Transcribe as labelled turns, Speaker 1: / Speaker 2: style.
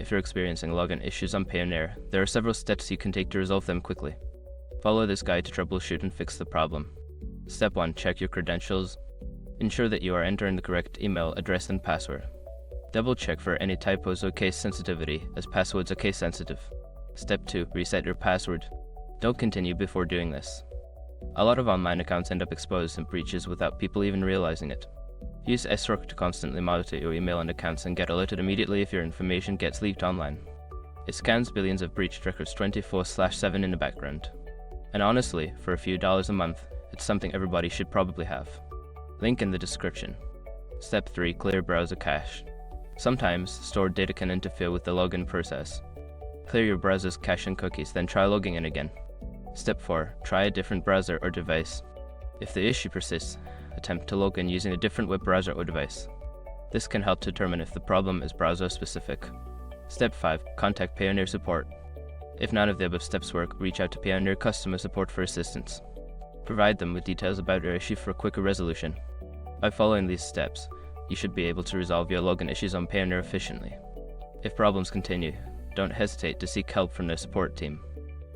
Speaker 1: if you're experiencing login issues on Payoneer, there are several steps you can take to resolve them quickly. Follow this guide to troubleshoot and fix the problem. Step 1. Check your credentials. Ensure that you are entering the correct email address and password. Double check for any typos or case sensitivity, as passwords are case sensitive. Step 2. Reset your password. Don't continue before doing this. A lot of online accounts end up exposed in breaches without people even realizing it. Use SROC to constantly monitor your email and accounts and get alerted immediately if your information gets leaked online. It scans billions of breached records 24/7 in the background. And honestly, for a few dollars a month, it's something everybody should probably have. Link in the description. Step 3. Clear browser cache. Sometimes, stored data can interfere with the login process. Clear your browser's cache and cookies, then try logging in again. Step 4. Try a different browser or device. If the issue persists, attempt to log in using a different web browser or device. This can help determine if the problem is browser-specific. Step 5. Contact Payoneer support. If none of the above steps work, reach out to Payoneer customer support for assistance. Provide them with details about your issue for a quicker resolution. By following these steps, you should be able to resolve your login issues on Payoneer efficiently. If problems continue, don't hesitate to seek help from their support team.